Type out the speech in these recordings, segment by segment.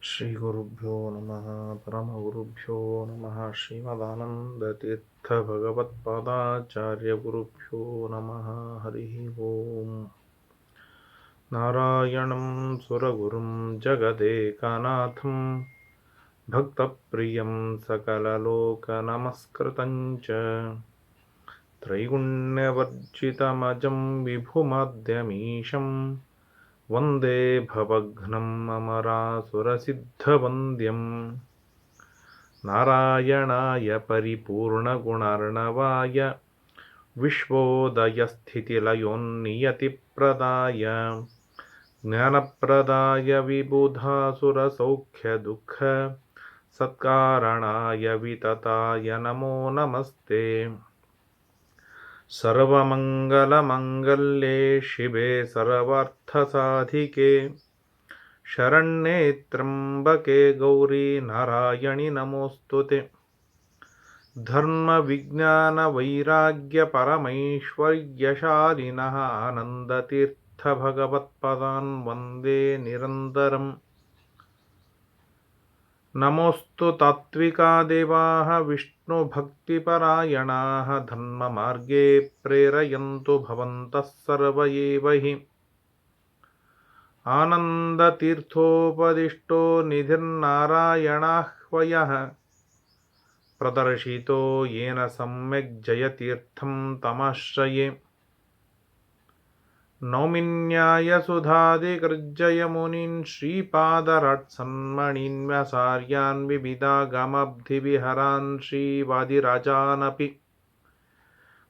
ಶ್ರೀಗುರುಭ್ಯೋ ನಮಃ ಪರಮಗುರುಭ್ಯೋ ನಮಃ ಶ್ರೀಮದಾನಂದತೀರ್ಥಭಗವತ್ಪಾದಾಚಾರ್ಯಗುರುಭ್ಯೋ ನಮಃ ಹರಿ ಓಂ. ನಾರಾಯಣಂ ಸುರಗುರುಂ ಜಗದೇಕನಾಥಂ ಭಕ್ತಪ್ರಿಯಂ ಸಕಲಲೋಕನಮಸ್ಕೃತಂ ಚ ತ್ರೈಗುಣ್ಯವರ್ಜಿತಮಜಂ ವಿಭುಮದ್ಯಮೀಶಂ ವಂದೇ ಭವಘ್ನಂ ಅಮರಾಸುರಸಿದ್ಧವಂದ್ಯಂ. ನಾರಾಯಣಾಯ ಪರಿಪೂರ್ಣಗುಣರ್ಣವಾಯ ವಿಶ್ವೋದಯಸ್ಥಿತಿಲಯೋನ್ನಿಯತಿಪ್ರದಾಯ ಜ್ಞಾನಪ್ರದಾಯ ವಿಬುಧಾಸುರಸೌಖ್ಯದುಃಖ ಸತ್ಕಾರಣಾಯ ವಿತತಾಯ ನಮೋ ನಮಸ್ತೆ. ಸರ್ವಮಂಗಲಮಂಗಲ್ಯೆ ಶಿವೆ ಸರ್ವಾರ್ಥಸಾಧಿಕೆ ಶರಣ್ಯೆ ತ್ರ್ಯಂಬಕೆ ಗೌರಿ ನಾರಾಯಣಿ ನಮೋಸ್ತುತೆ. ಧರ್ಮವಿಜ್ಞಾನವೈರಾಗ್ಯ ಪರಮೈಶ್ವರ್ಯಶಾಲಿನಃ ಆನಂದತೀರ್ಥಭಗವತ್ಪದಾನ್ ವಂದೇ ನಿರಂತರಂ. ನಮೋऽस्तु ತಾತ್ವಿಕಾ ದೇವಾಃ ವಿಷ್ಣುಭಕ್ತಿಪರಾಯಣಾಃ ಧರ್ಮಮಾರ್ಗೇ ಪ್ರೇರಯन्तु ಭವಂತಃ ಸರ್ವ ಏವ ಹಿ. ಆನಂದತೀರ್ಥೋಪದಿಷ್ಟೋ ನಿಧಿರ್ನಾರಾಯಣಾಹ್ವಯಃ ಪ್ರದರ್ಶಿತೋ ಯೇನ ಸಮ್ಯಕ್ ಜಯತೀರ್ಥಂ ತಮಾಶ್ರಯೇ. ನೌಮಿನ್ಯಾಯಸುಧಾದಿಕೃಜ್ಜಯಮುನೀನ್ ಶ್ರೀಪಾದರಾಟ್ಸನ್ಮಣೀನ್ ವ್ಯಾಸಾರ್ಯಾನ್ ವಿವಿಧಾಗಮಬ್ಧಿವಿಹರಾನ್ ಶ್ರೀವಾದಿರಾಜಾನಪಿ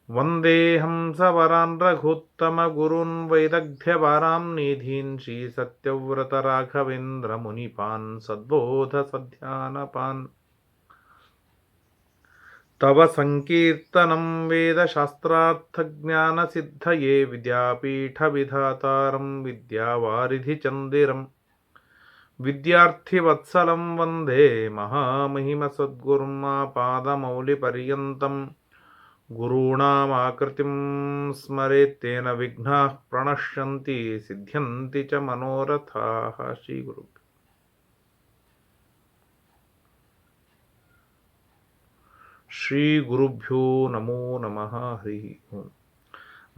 ವಂದೇ ಹಂಸವರಾನ್ ರಘುತ್ತಮಗುರೂನ್ ವೈದಗ್ಧ್ಯಪರಾಂ ನಿಧೀನ್ ಶ್ರೀಸತ್ಯವ್ರತರಾಘವೇಂದ್ರಮುನಿಪಾನ್ ಸದ್ಬೋಧಸಧ್ಯಾನಪಾನ್. ತವ ಸಂಕೀರ್ತನಂ ವೇದಶಾಸ್ತ್ರಾರ್ಥಜ್ಞಾನಸಿದ್ಧಯೇ ವಿದ್ಯಾಪೀಠವಿಧಾತಾರಂ ವಿದ್ಯಾವಾರಿಧಿಚಂದಿರಂ ವಿದ್ಯಾರ್ಥಿವತ್ಸಲಂ ವಂದೇ ಮಹಾಮಹಿಮಸದ್ಗುರುಂ ಆಪಾದಮೌಲಿಪರ್ಯಂತಂ. ಗುರುಣಾಮಾಕೃತಿಂ ಸ್ಮರೇತ್ತೇನ ವಿಘ್ನಾಃ ಪ್ರಣಶ್ಯಂತಿ ಸಿದ್ಧ್ಯಂತಿ ಚ ಮನೋರಥಾಃ. ಶ್ರೀಗುರು ಶ್ರೀ ಗುರುಭ್ಯೋ ನಮೋ ನಮಃ ಹರಿ ಓಂ.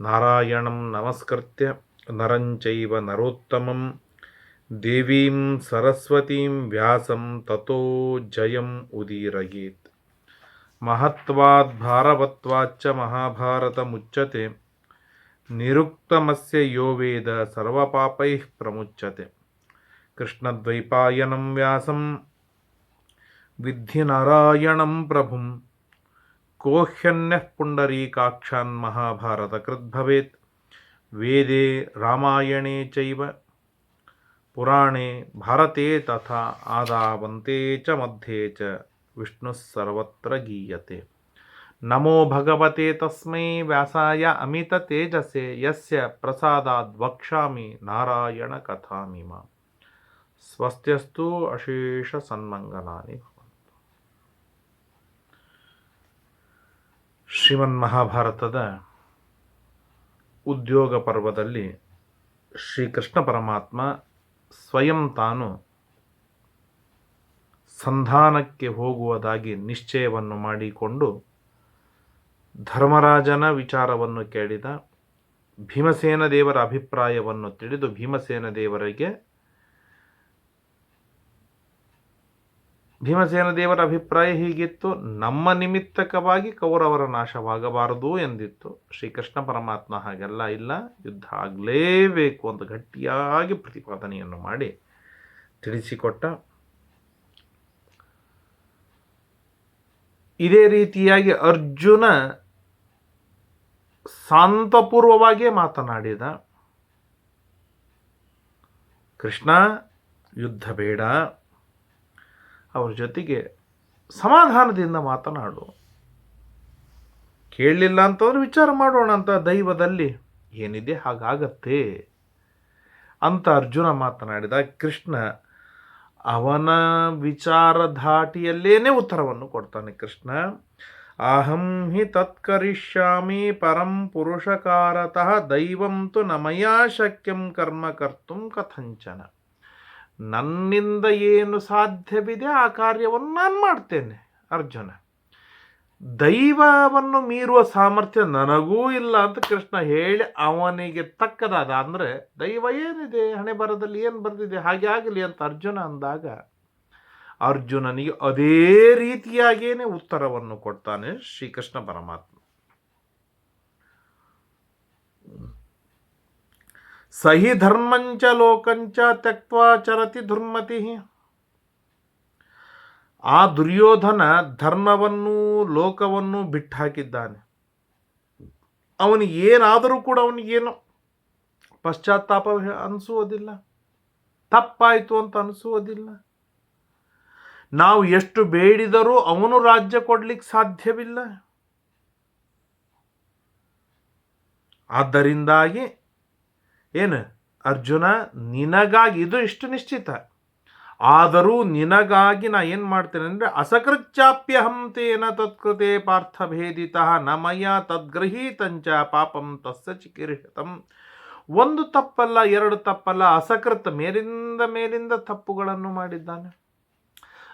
ನಾರಾಯಣಂ ನಮಸ್ಕೃತ್ಯ ನರಂ ಚೈವ ನರೋತ್ತಮಂ ದೇವೀಂ ಸರಸ್ವತೀಂ ವ್ಯಾಸಂ ತತೋ ಜಯಂ ಉದೀರಯೇತ್. ಮಹತ್ವಾದ್ ಭಾರವತ್ವಾಚ್ಚ ಮಹಾಭಾರತಮುಚ್ಯತೆ ನಿರುಕ್ತಮಸ್ಯ ಯೋ ವೇದ ಸರ್ವಪಾಪೈಃ ಪ್ರಮುಚ್ಯತೆ. ಕೃಷ್ಣದ್ವೈಪಾಯನಂ ವ್ಯಾಸಂ ವಿದ್ಧಿ ನಾರಾಯಣಂ ಪ್ರಭುಂ ಕೋಹ್ಯನ್ಯಃ ಪುಂಡರೀಕಾಕ್ಷಾನ್ ಮಹಾಭಾರತಕೃತ್ ಭವೇತ್. ವೇದೇ ರಾಮಾಯಣೇ ಚೈವ ಪುರಾಣೇ ಭಾರತೆ ತಥಾ ಆದಾವಂತೆ ಚ ಮಧ್ಯೆ ಚ ವಿಷ್ಣುಃ ಸರ್ವತ್ರ ಗೀಯತೆ. ನಮೋ ಭಗವತೆ ತಸ್ಮೈ ವ್ಯಾಸಾಯ ಅಮಿತ ತೇಜಸೆ ಯಸ್ಯ ಪ್ರಸಾದಾದ್ ವಕ್ಷ್ಯಾಮಿ ನಾರಾಯಣ ಕಥಾಮಿಮಾಂ. ಸ್ವಸ್ತ್ಯಸ್ತು ಅಶೇಷ ಸನ್ಮಂಗಲಾನಿ. ಶ್ರೀಮನ್ಮಹಾಭಾರತದ ಉದ್ಯೋಗ ಪರ್ವದಲ್ಲಿ ಶ್ರೀಕೃಷ್ಣ ಪರಮಾತ್ಮ ಸ್ವಯಂ ತಾನು ಸಂಧಾನಕ್ಕೆ ಹೋಗುವುದಾಗಿ ನಿಶ್ಚಯವನ್ನು ಮಾಡಿಕೊಂಡು ಧರ್ಮರಾಜನ ವಿಚಾರವನ್ನು ಕೇಳಿದ. ಭೀಮಸೇನ ದೇವರ ಅಭಿಪ್ರಾಯವನ್ನು ತಿಳಿದು ಭೀಮಸೇನ ದೇವರ ಅಭಿಪ್ರಾಯ ಹೀಗಿತ್ತು: ನಮ್ಮ ನಿಮಿತ್ತಕವಾಗಿ ಕೌರವರ ನಾಶವಾಗಬಾರದು ಎಂದಿತ್ತು. ಶ್ರೀಕೃಷ್ಣ ಪರಮಾತ್ಮ ಹಾಗೆಲ್ಲ ಇಲ್ಲ, ಯುದ್ಧ ಆಗಲೇಬೇಕು ಅಂತ ಗಟ್ಟಿಯಾಗಿ ಪ್ರತಿಪಾದನೆಯನ್ನು ಮಾಡಿ ತಿಳಿಸಿಕೊಟ್ಟ. ಇದೇ ರೀತಿಯಾಗಿ ಅರ್ಜುನ ಶಾಂತಪೂರ್ವವಾಗಿಯೇ ಮಾತನಾಡಿದ. ಕೃಷ್ಣ, ಯುದ್ಧ ಬೇಡ, ಅವ್ರ ಜೊತೆಗೆ ಸಮಾಧಾನದಿಂದ ಮಾತನಾಡು, ಕೇಳಲಿಲ್ಲ ಅಂತಂದ್ರೆ ವಿಚಾರ ಮಾಡೋಣ ಅಂತ, ದೈವದಲ್ಲಿ ಏನಿದೆ ಹಾಗಾಗತ್ತೆ ಅಂತ ಅರ್ಜುನ ಮಾತನಾಡಿದ. ಕೃಷ್ಣ ಅವನ ವಿಚಾರ ಧಾಟಿಯಲ್ಲೇನೆ ಉತ್ತರವನ್ನು ಕೊಡ್ತಾನೆ. ಕೃಷ್ಣ, ಅಹಂ ಹಿ ತತ್ಕರಿಷ್ಯಾಮಿ ಪರಂ ಪುರುಷಕಾರತಃ ದೈವಂ ತು ನ ಮಯಾ ಶಕ್ಯಂ ಕರ್ಮ ಕರ್ತುಂ ಕಥಂಚನ. ನನ್ನಿಂದ ಏನು ಸಾಧ್ಯವಿದೆ ಆ ಕಾರ್ಯವನ್ನು ನಾನು ಮಾಡ್ತೇನೆ. ಅರ್ಜುನ, ದೈವವನ್ನು ಮೀರುವ ಸಾಮರ್ಥ್ಯ ನನಗೂ ಇಲ್ಲ ಅಂತ ಕೃಷ್ಣ ಹೇಳಿ ಅವನಿಗೆ ತಕ್ಕದಾದ, ಅಂದರೆ ದೈವ ಏನಿದೆ ಹಣೆ ಬರದಲ್ಲಿ ಏನು ಬರೆದಿದೆ ಹಾಗೆ ಆಗಲಿ ಅಂತ ಅರ್ಜುನ ಅಂದಾಗ ಅರ್ಜುನನಿಗೆ ಅದೇ ರೀತಿಯಾಗೇನೆ ಉತ್ತರವನ್ನು ಕೊಡ್ತಾನೆ ಶ್ರೀಕೃಷ್ಣ ಪರಮಾತ್ಮ. ಸಹಿ ಧರ್ಮಂಚ ಲೋಕಂಚ ತ್ಯಕ್ವಾ ಚರತಿ ದುರ್ಮತಿ. ಆ ದುರ್ಯೋಧನ ಧರ್ಮವನ್ನು ಲೋಕವನ್ನು ಬಿಟ್ಟು ಹಾಕಿದ್ದಾನೆ. ಅವನಿಗೆ ಏನಾದರೂ ಕೂಡ ಅವನಿಗೇನು ಪಶ್ಚಾತ್ತಾಪ ಅನಿಸುವುದಿಲ್ಲ, ತಪ್ಪಾಯಿತು ಅಂತ ಅನಿಸುವುದಿಲ್ಲ. ನಾವು ಎಷ್ಟು ಬೇಡಿದರೂ ಅವನು ರಾಜ್ಯ ಕೊಡ್ಲಿಕ್ಕೆ ಸಾಧ್ಯವಿಲ್ಲ. ಆದ್ದರಿಂದಾಗಿ ಏನು ಅರ್ಜುನ, ನಿನಗಾಗಿ ಇದು ಇಷ್ಟು ನಿಶ್ಚಿತ, ಆದರೂ ನಿನಗಾಗಿ ನಾ ಏನು ಮಾಡ್ತೇನೆ ಅಂದರೆ ಅಸಕೃಚ್ಚಾಪ್ಯಹಂ ತೇನ ತತ್ಕೃತೆ ಪಾರ್ಥಭೇದಿತ ನ ಮಯ ತದ್ಗೃಹೀತಂಚ ಪಾಪಂ ತಸ್ಯ ಚಿಕಿರ್ಷತಂ. ಒಂದು ತಪ್ಪಲ್ಲ, ಎರಡು ತಪ್ಪಲ್ಲ, ಅಸಕೃತ ಮೇಲಿಂದ ತಪ್ಪುಗಳನ್ನು ಮಾಡಿದ್ದಾನೆ.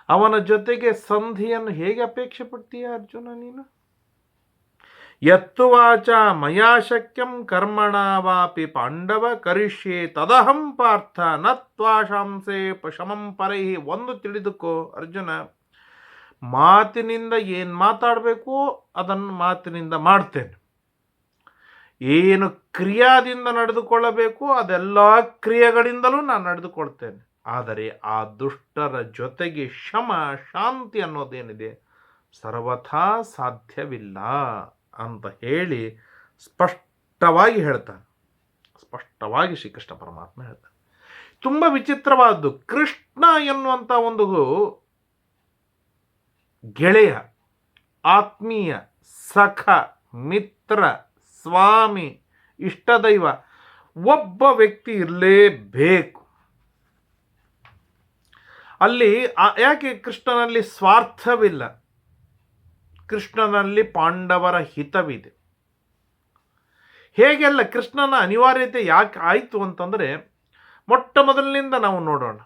ಅವನ ಜೊತೆಗೆ ಸಂಧಿಯನ್ನು ಹೇಗೆ ಅಪೇಕ್ಷೆ ಪಡ್ತೀಯ ಅರ್ಜುನ ನೀನು? ಯತ್ತು ವಾಚ ಮಯಾ ಶಕ್ಯಂ ಕರ್ಮಣ ವಾಪಿ ಪಾಂಡವ ಕರಿಷ್ಯೆ ತದಹಂ ಪಾರ್ಥ ನತ್ವಾಶಾಂಸೆ ಶಮಂ ಪರೈ. ಒಂದು ತಿಳಿದುಕೋ ಅರ್ಜುನ, ಮಾತಿನಿಂದ ಏನು ಮಾತಾಡಬೇಕು ಅದನ್ನು ಮಾತಿನಿಂದ ಮಾಡ್ತೇನೆ, ಏನು ಕ್ರಿಯಾದಿಂದ ನಡೆದುಕೊಳ್ಳಬೇಕು ಅದೆಲ್ಲ ಕ್ರಿಯೆಗಳಿಂದಲೂ ನಾನು ನಡೆದುಕೊಳ್ತೇನೆ. ಆದರೆ ಆ ದುಷ್ಟರ ಜೊತೆಗೆ ಶಮ ಶಾಂತಿ ಅನ್ನೋದೇನಿದೆ ಸರ್ವಥಾ ಸಾಧ್ಯವಿಲ್ಲ ಅಂತ ಹೇಳಿ ಸ್ಪಷ್ಟವಾಗಿ ಹೇಳ್ತಾನೆ. ಸ್ಪಷ್ಟವಾಗಿ ಶ್ರೀಕೃಷ್ಣ ಪರಮಾತ್ಮ ಹೇಳ್ತಾನೆ. ತುಂಬ ವಿಚಿತ್ರವಾದ್ದು, ಕೃಷ್ಣ ಎನ್ನುವಂಥ ಒಂದು ಗೆಳೆಯ, ಆತ್ಮೀಯ, ಸಖ, ಮಿತ್ರ, ಸ್ವಾಮಿ, ಇಷ್ಟದೈವ ಒಬ್ಬ ವ್ಯಕ್ತಿ ಇರಲೇಬೇಕು. ಅಲ್ಲಿ ಯಾಕೆ ಕೃಷ್ಣನಲ್ಲಿ ಸ್ವಾರ್ಥವಿಲ್ಲ, ಕೃಷ್ಣನಲ್ಲಿ ಪಾಂಡವರ ಹಿತವಿದೆ. ಹೇಗೆಲ್ಲ ಕೃಷ್ಣನ ಅನಿವಾರ್ಯತೆ ಯಾಕೆ ಆಯಿತು ಅಂತಂದರೆ, ಮೊಟ್ಟ ಮೊದಲಿನಿಂದ ನಾವು ನೋಡೋಣ.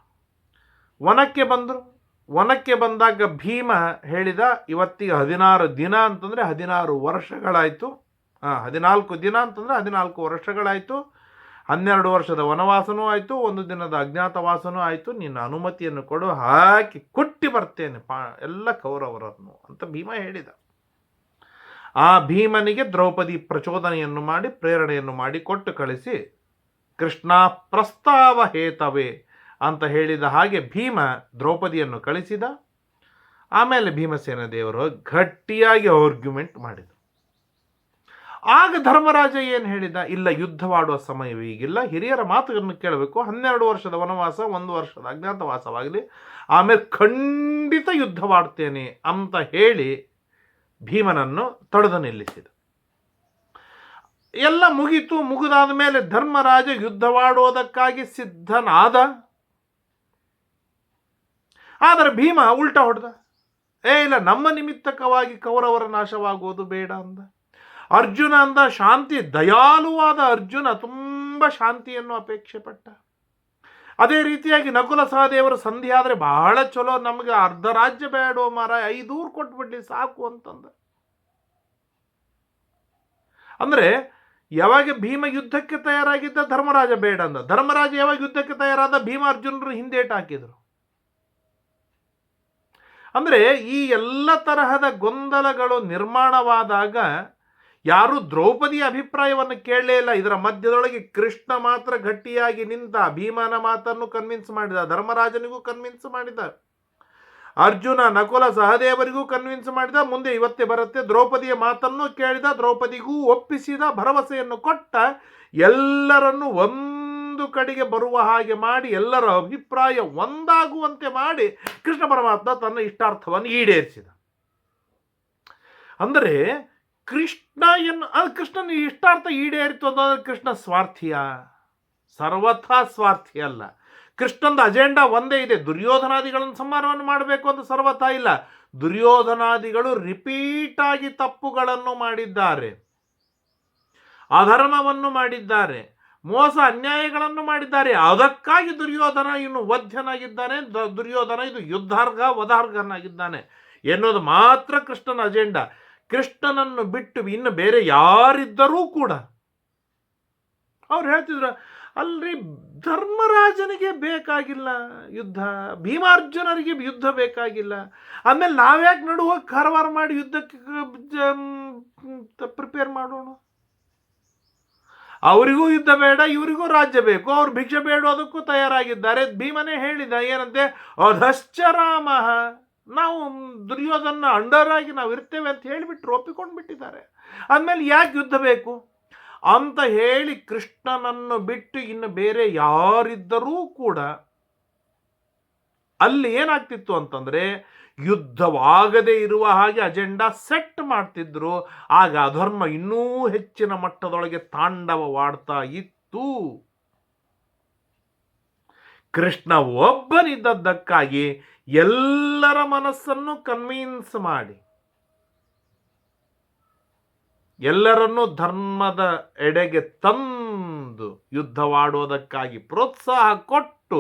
ವನಕ್ಕೆ ಬಂದಾಗ ಭೀಮ ಹೇಳಿದ ಇವತ್ತಿಗೆ 16 ದಿನ ಅಂತಂದರೆ 16 ವರ್ಷಗಳಾಯಿತು, 14 ದಿನ ಅಂತಂದರೆ 14 ವರ್ಷಗಳಾಯಿತು, 12 ವರ್ಷದ ವನವಾಸನೂ ಆಯಿತು, 1 ದಿನದ ಅಜ್ಞಾತವಾಸನೂ ಆಯಿತು, ನಿನ್ನ ಅನುಮತಿಯನ್ನು ಕೊಡು, ಹಾಕಿ ಕೊಟ್ಟಿ ಬರ್ತೇನೆ ಎಲ್ಲ ಕೌರವರನ್ನು ಅಂತ ಭೀಮ ಹೇಳಿದ. ಆ ಭೀಮನಿಗೆ ದ್ರೌಪದಿ ಪ್ರಚೋದನೆಯನ್ನು ಮಾಡಿ ಪ್ರೇರಣೆಯನ್ನು ಮಾಡಿ ಕೊಟ್ಟು ಕಳಿಸಿ ಕೃಷ್ಣ ಪ್ರಸ್ತಾವ ಹೇತವೇ ಅಂತ ಹೇಳಿದ ಹಾಗೆ ಭೀಮ ದ್ರೌಪದಿಯನ್ನು ಕಳಿಸಿದ. ಆಮೇಲೆ ಭೀಮಸೇನ ದೇವರು ಗಟ್ಟಿಯಾಗಿ ಆರ್ಗ್ಯುಮೆಂಟ್ ಮಾಡಿದರು. ಆಗ ಧರ್ಮರಾಜ ಏನು ಹೇಳಿದ, ಇಲ್ಲ ಯುದ್ಧವಾಡುವ ಸಮಯವೀಗಿಲ್ಲ, ಹಿರಿಯರ ಮಾತುಗಳನ್ನು ಕೇಳಬೇಕು, 12 ವರ್ಷದ ವನವಾಸ 1 ವರ್ಷದ ಅಜ್ಞಾತವಾಸವಾಗಲಿ, ಆಮೇಲೆ ಖಂಡಿತ ಯುದ್ಧವಾಡ್ತೇನೆ ಅಂತ ಹೇಳಿ ಭೀಮನನ್ನು ತಡೆದು ನಿಲ್ಲಿಸಿದ. ಎಲ್ಲ ಮುಗಿತು. ಮುಗಿದಾದ ಮೇಲೆ ಧರ್ಮರಾಜ ಯುದ್ಧವಾಡುವುದಕ್ಕಾಗಿ ಸಿದ್ಧನಾದ. ಆದರೆ ಭೀಮ ಉಲ್ಟಾ ಹೊಡೆದ, ಇಲ್ಲ ನಮ್ಮ ನಿಮಿತ್ತಕವಾಗಿ ಕೌರವರ ನಾಶವಾಗುವುದು ಬೇಡ ಅಂದ. ಅರ್ಜುನ ಅಂದ ಶಾಂತಿ, ದಯಾಳುವಾದ ಅರ್ಜುನ ತುಂಬ ಶಾಂತಿಯನ್ನು ಅಪೇಕ್ಷೆ ಪಟ್ಟ. ಅದೇ ರೀತಿಯಾಗಿ ನಕುಲ ಸಹದೇವರು ಸಂಧಿ ಆದರೆ ಬಹಳ ಚಲೋ, ನಮಗೆ ಅರ್ಧ ರಾಜ್ಯ ಬೇಡೋ ಮಾರ, 5 ಊರು ಕೊಟ್ಬಿಡ್ಲಿ ಸಾಕು ಅಂತಂದ. ಅಂದರೆ ಯಾವಾಗ ಭೀಮ ಯುದ್ಧಕ್ಕೆ ತಯಾರಾಗಿದ್ದ ಧರ್ಮರಾಜ ಬೇಡ ಅಂದ. ಧರ್ಮರಾಜ ಯಾವಾಗ ಯುದ್ಧಕ್ಕೆ ತಯಾರಾದ ಭೀಮ ಅರ್ಜುನರು ಹಿಂದೇಟು ಹಾಕಿದರು. ಅಂದರೆ ಈ ಎಲ್ಲ ತರಹದ ಗೊಂದಲಗಳು ನಿರ್ಮಾಣವಾದಾಗ ಯಾರೂ ದ್ರೌಪದಿಯ ಅಭಿಪ್ರಾಯವನ್ನು ಕೇಳಲೇ ಇಲ್ಲ. ಇದರ ಮಧ್ಯದೊಳಗೆ ಕೃಷ್ಣ ಮಾತ್ರ ಗಟ್ಟಿಯಾಗಿ ನಿಂತ, ಭೀಮನ ಮಾತನ್ನು ಕನ್ವಿನ್ಸ್ ಮಾಡಿದ, ಧರ್ಮರಾಜನಿಗೂ ಕನ್ವಿನ್ಸ್ ಮಾಡಿದ, ಅರ್ಜುನ ನಕುಲ ಸಹದೇವರಿಗೂ ಕನ್ವಿನ್ಸ್ ಮಾಡಿದ. ಮುಂದೆ ಇವತ್ತೇ ಬರುತ್ತೆ ದ್ರೌಪದಿಯ ಮಾತನ್ನು ಕೇಳಿದ, ದ್ರೌಪದಿಗೂ ಒಪ್ಪಿಸಿದ, ಭರವಸೆಯನ್ನು ಕೊಟ್ಟ, ಎಲ್ಲರನ್ನು ಒಂದು ಕಡೆಗೆ ಬರುವ ಹಾಗೆ ಮಾಡಿ, ಎಲ್ಲರ ಅಭಿಪ್ರಾಯ ಒಂದಾಗುವಂತೆ ಮಾಡಿ ಕೃಷ್ಣ ಪರಮಾತ್ಮ ತನ್ನ ಇಷ್ಟಾರ್ಥವನ್ನು ಈಡೇರಿಸಿದ. ಅಂದರೆ ಕೃಷ್ಣನ ಇಷ್ಟಾರ್ಥ ಈಡೇರಿತು ಅಂತಂದ್ರೆ ಕೃಷ್ಣ ಸ್ವಾರ್ಥಿಯ? ಸರ್ವಥಾ ಸ್ವಾರ್ಥಿ ಅಲ್ಲ. ಕೃಷ್ಣಂದ ಅಜೆಂಡಾ ಒಂದೇ ಇದೆ, ದುರ್ಯೋಧನಾದಿಗಳನ್ನು ಸಂಹಾರವನ್ನು ಮಾಡಬೇಕು ಅಂತ ಸರ್ವಥಾ ಇಲ್ಲ. ದುರ್ಯೋಧನಾದಿಗಳು ರಿಪೀಟ್ ಆಗಿ ತಪ್ಪುಗಳನ್ನು ಮಾಡಿದ್ದಾರೆ, ಅಧರ್ಮವನ್ನು ಮಾಡಿದ್ದಾರೆ, ಮೋಸ ಅನ್ಯಾಯಗಳನ್ನು ಮಾಡಿದ್ದಾರೆ. ಅದಕ್ಕಾಗಿ ದುರ್ಯೋಧನ ಇನ್ನು ವಧ್ಯನಾಗಿದ್ದಾನೆ. ದುರ್ಯೋಧನ ಇದು ಯುದ್ಧಾರ್ಹ ವಧಾರ್ಹನಾಗಿದ್ದಾನೆ ಎನ್ನುವುದು ಮಾತ್ರ ಕೃಷ್ಣನ ಅಜೆಂಡಾ. ಕೃಷ್ಣನನ್ನು ಬಿಟ್ಟು ಇನ್ನು ಬೇರೆ ಯಾರಿದ್ದರೂ ಕೂಡ ಅವ್ರು ಹೇಳ್ತಿದ್ರು, ಅಲ್ರಿ ಧರ್ಮರಾಜನಿಗೆ ಬೇಕಾಗಿಲ್ಲ ಯುದ್ಧ, ಭೀಮಾರ್ಜುನರಿಗೆ ಯುದ್ಧ ಬೇಕಾಗಿಲ್ಲ, ಆಮೇಲೆ ನಾವ್ಯಾಕೆ ನಡುವ ಕಾರವಾರ ಮಾಡಿ ಯುದ್ಧಕ್ಕೆ ಪ್ರಿಪೇರ್ ಮಾಡೋಣ? ಅವರಿಗೂ ಯುದ್ಧ ಬೇಡ, ಇವರಿಗೂ ರಾಜ್ಯ ಬೇಕು, ಅವ್ರು ಭಿಕ್ಷೆ ಬೇಡೋದಕ್ಕೂ ತಯಾರಾಗಿದ್ದಾರೆ. ಭೀಮನೇ ಹೇಳಿದ ಏನಂತೆ, ಅಧಶ್ಚ ರಾಮ, ನಾವು ದುರ್ಯೋಧನ ಅಂಡರ್ ಆಗಿ ನಾವು ಇರ್ತೇವೆ ಅಂತ ಹೇಳಿಬಿಟ್ರು, ಒಪ್ಪಿಕೊಂಡು ಬಿಟ್ಟಿದ್ದಾರೆ. ಆದ್ಮೇಲೆ ಯಾಕೆ ಯುದ್ಧ ಬೇಕು ಅಂತ ಹೇಳಿ ಕೃಷ್ಣನನ್ನು ಬಿಟ್ಟು ಇನ್ನು ಬೇರೆ ಯಾರಿದ್ದರೂ ಕೂಡ ಅಲ್ಲಿ ಏನಾಗ್ತಿತ್ತು ಅಂತಂದ್ರೆ ಯುದ್ಧವಾಗದೇ ಇರುವ ಹಾಗೆ ಅಜೆಂಡಾ ಸೆಟ್ ಮಾಡ್ತಿದ್ರು. ಆಗ ಅಧರ್ಮ ಇನ್ನೂ ಹೆಚ್ಚಿನ ಮಟ್ಟದೊಳಗೆ ತಾಂಡವವಾಡ್ತಾ ಇತ್ತು. ಕೃಷ್ಣ ಒಬ್ಬನಿದ್ದದ್ದಕ್ಕಾಗಿ ಎಲ್ಲರ ಮನಸ್ಸನ್ನು ಕನ್ವಿನ್ಸ್ ಮಾಡಿ ಎಲ್ಲರನ್ನೂ ಧರ್ಮದ ಎಡೆಗೆ ತಂದು ಯುದ್ಧವಾಡೋದಕ್ಕಾಗಿ ಪ್ರೋತ್ಸಾಹ ಕೊಟ್ಟು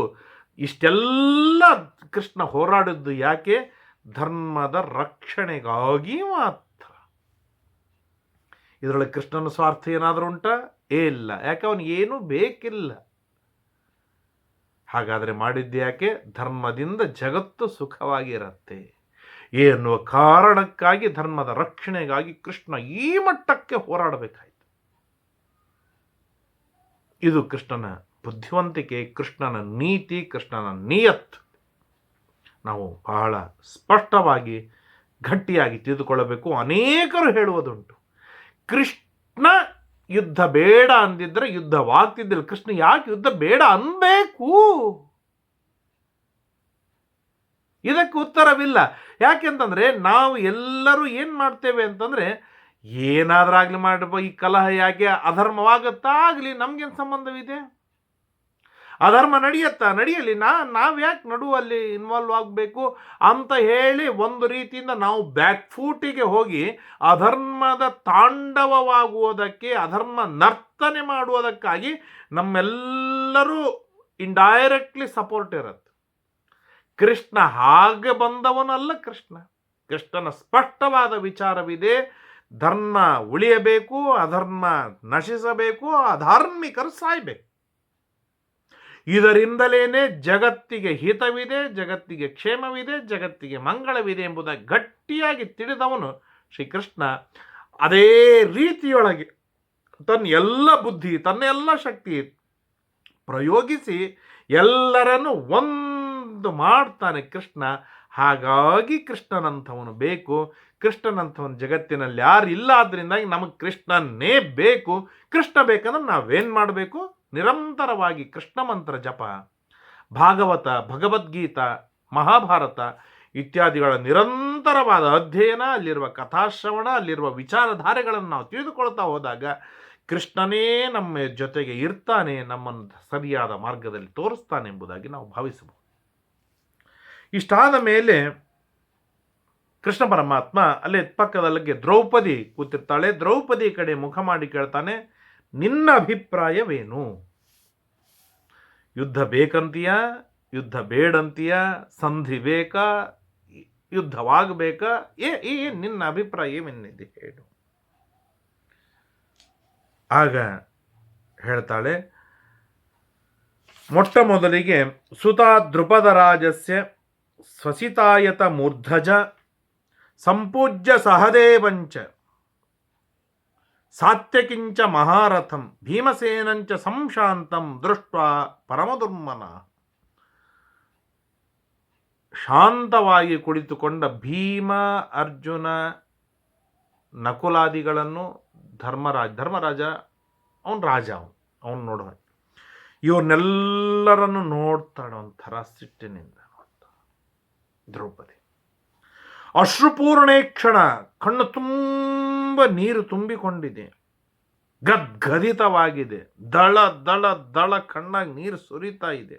ಇಷ್ಟೆಲ್ಲ ಕೃಷ್ಣ ಹೋರಾಡಿದ್ದು ಯಾಕೆ? ಧರ್ಮದ ರಕ್ಷಣೆಗಾಗಿ ಮಾತ್ರ. ಇದರೊಳಗೆ ಕೃಷ್ಣನ ಸ್ವಾರ್ಥ ಏನಾದರೂ ಉಂಟಾ? ಇಲ್ಲ. ಯಾಕೆ ಅವನಿಗೇನೂ ಬೇಕಿಲ್ಲ. ಹಾಗಾದರೆ ಮಾಡಿದ್ದು ಯಾಕೆ? ಧರ್ಮದಿಂದ ಜಗತ್ತು ಸುಖವಾಗಿರತ್ತೆ ಎನ್ನುವ ಕಾರಣಕ್ಕಾಗಿ, ಧರ್ಮದ ರಕ್ಷಣೆಗಾಗಿ ಕೃಷ್ಣ ಈ ಮಟ್ಟಕ್ಕೆ ಹೋರಾಡಬೇಕಾಯಿತು. ಇದು ಕೃಷ್ಣನ ಬುದ್ಧಿವಂತಿಕೆ, ಕೃಷ್ಣನ ನೀತಿ, ಕೃಷ್ಣನ ನಿಯತ್. ನಾವು ಬಹಳ ಸ್ಪಷ್ಟವಾಗಿ ಗಟ್ಟಿಯಾಗಿ ತಿಳಿದುಕೊಳ್ಳಬೇಕು. ಅನೇಕರು ಹೇಳುವುದುಂಟು, ಕೃಷ್ಣ ಯುದ್ಧ ಬೇಡ ಅಂದಿದ್ರೆ ಯುದ್ಧವಾಗ್ತಿದ್ದಿಲ್ಲ. ಕೃಷ್ಣ ಯಾಕೆ ಯುದ್ಧ ಬೇಡ ಅನ್ಬೇಕು? ಇದಕ್ಕೆ ಉತ್ತರವಿಲ್ಲ. ಯಾಕೆಂತಂದ್ರೆ ನಾವು ಎಲ್ಲರೂ ಏನ್ ಮಾಡ್ತೇವೆ ಅಂತಂದ್ರೆ, ಏನಾದ್ರಾಗ್ಲಿ ಮಾಡಬೋ, ಈ ಕಲಹ ಯಾಕೆ ಅಧರ್ಮವಾಗತ್ತಾ ಆಗ್ಲಿ, ನಮ್ಗೇನು ಸಂಬಂಧವಿದೆ? ಅಧರ್ಮ ನಡೆಯತ್ತಾ ನಡಿಯಲಿ, ನಾವು ಯಾಕೆ ನಡುವಲ್ಲಿ ಇನ್ವಾಲ್ವ್ ಆಗಬೇಕು ಅಂತ ಹೇಳಿ ಒಂದು ರೀತಿಯಿಂದ ನಾವು ಬ್ಯಾಕ್ಫೂಟಿಗೆ ಹೋಗಿ ಅಧರ್ಮದ ತಾಂಡವವಾಗುವುದಕ್ಕೆ, ಅಧರ್ಮ ನರ್ತನೆ ಮಾಡುವುದಕ್ಕಾಗಿ ನಮ್ಮೆಲ್ಲರೂ ಇಂಡೈರೆಕ್ಟ್ಲಿ ಸಪೋರ್ಟ್ ಇರುತ್ತೆ. ಕೃಷ್ಣ ಹಾಗೆ ಬಂದವನಲ್ಲ. ಕೃಷ್ಣನ ಸ್ಪಷ್ಟವಾದ ವಿಚಾರವಿದೆ. ಧರ್ಮ ಉಳಿಯಬೇಕು, ಅಧರ್ಮ ನಶಿಸಬೇಕು, ಅಧಾರ್ಮಿಕರು ಸಾಯ್ಬೇಕು. ಇದರಿಂದಲೇನೆ ಜಗತ್ತಿಗೆ ಹಿತವಿದೆ, ಜಗತ್ತಿಗೆ ಕ್ಷೇಮವಿದೆ, ಜಗತ್ತಿಗೆ ಮಂಗಳವಿದೆ ಎಂಬುದಾಗಿ ಗಟ್ಟಿಯಾಗಿ ತಿಳಿದವನು ಶ್ರೀಕೃಷ್ಣ. ಅದೇ ರೀತಿಯೊಳಗೆ ತನ್ನ ಎಲ್ಲ ಬುದ್ಧಿ, ತನ್ನ ಎಲ್ಲ ಶಕ್ತಿ ಪ್ರಯೋಗಿಸಿ ಎಲ್ಲರನ್ನು ಒಂದು ಮಾಡ್ತಾನೆ ಕೃಷ್ಣ. ಹಾಗಾಗಿ ಕೃಷ್ಣನಂಥವನು ಬೇಕು. ಕೃಷ್ಣನಂಥವನು ಜಗತ್ತಿನಲ್ಲಿ ಯಾರು ಇಲ್ಲ. ಆದ್ರಿಂದಾಗಿ ನಮಗೆ ಕೃಷ್ಣನ್ನೇ ಬೇಕು. ಕೃಷ್ಣ ಬೇಕಂದ್ರೆ ನಾವೇನು ಮಾಡಬೇಕು? ನಿರಂತರವಾಗಿ ಕೃಷ್ಣ ಮಂತ್ರ ಜಪ, ಭಾಗವತ, ಭಗವದ್ಗೀತಾ, ಮಹಾಭಾರತ ಇತ್ಯಾದಿಗಳ ನಿರಂತರವಾದ ಅಧ್ಯಯನ, ಅಲ್ಲಿರುವ ಕಥಾಶ್ರವಣ, ಅಲ್ಲಿರುವ ವಿಚಾರಧಾರೆಗಳನ್ನು ನಾವು ತಿಳಿದುಕೊಳ್ತಾ ಹೋದಾಗ ಕೃಷ್ಣನೇ ನಮ್ಮ ಜೊತೆಗೆ ಇರ್ತಾನೆ, ನಮ್ಮನ್ನು ಸರಿಯಾದ ಮಾರ್ಗದಲ್ಲಿ ತೋರಿಸ್ತಾನೆ ಎಂಬುದಾಗಿ ನಾವು ಭಾವಿಸಬಹುದು. ಇಷ್ಟಾದ ಮೇಲೆ ಕೃಷ್ಣ ಪರಮಾತ್ಮ ಅಲ್ಲೇ ಪಕ್ಕದಲ್ಲಿಗೆ ದ್ರೌಪದಿ ಕೂತಿರ್ತಾಳೆ. ದ್ರೌಪದಿ ಕಡೆ ಮುಖ ಮಾಡಿ ಕೇಳ್ತಾನೆ, ನಿನ್ನ ಅಭಿಪ್ರಾಯವೇನು? ಯುದ್ಧ ಬೇಕಂತೀಯ, ಯುದ್ಧ ಬೇಡಂತೀಯ, ಸಂಧಿ ಬೇಕಾ, ಯುದ್ಧವಾಗಬೇಕಾ, ನಿನ್ನ ಅಭಿಪ್ರಾಯ ಏನಿದೆ ಹೇಳು. ಆಗ ಹೇಳ್ತಾಳೆ, ಮೊಟ್ಟ ಮೊದಲಿಗೆ ಸುತಾ ದ್ರುಪದರಾಜಸ್ಯ ಸ್ವಸಿತಾಯತ ಮೂರ್ಧಜ ಸಂಪೂಜ್ಯ ಸಹದೇವಂಚ ಸಾತ್ಯಕಿಂಚ ಮಹಾರಥಂ ಭೀಮಸೇನಂಚ ಸಂಶಾಂತಂ ದೃಷ್ಟ್ವಾ ಪರಮದುರ್ಮನ. ಶಾಂತವಾಗಿ ಕುಳಿತುಕೊಂಡ ಭೀಮ, ಅರ್ಜುನ, ನಕುಲಾದಿಗಳನ್ನು ಧರ್ಮರಾಜ ಅವನು ರಾಜ, ಅವನು ನೋಡುವ ಇವ್ರನ್ನೆಲ್ಲರನ್ನು ನೋಡ್ತಾಳೆ ಒಂಥರ ಸಿಟ್ಟಿನಿಂದ. ದ್ರೌಪದಿ ಅಶ್ರುಪೂರ್ಣೇಕ್ಷಣ, ಕಣ್ಣು ತುಂಬ ನೀರು ತುಂಬಿಕೊಂಡಿದೆ, ಗದ್ಗದಿತವಾಗಿದೆ, ದಳ ದಳ ದಳ ಕಣ್ಣಾಗಿ ನೀರು ಸುರಿತಾ ಇದೆ.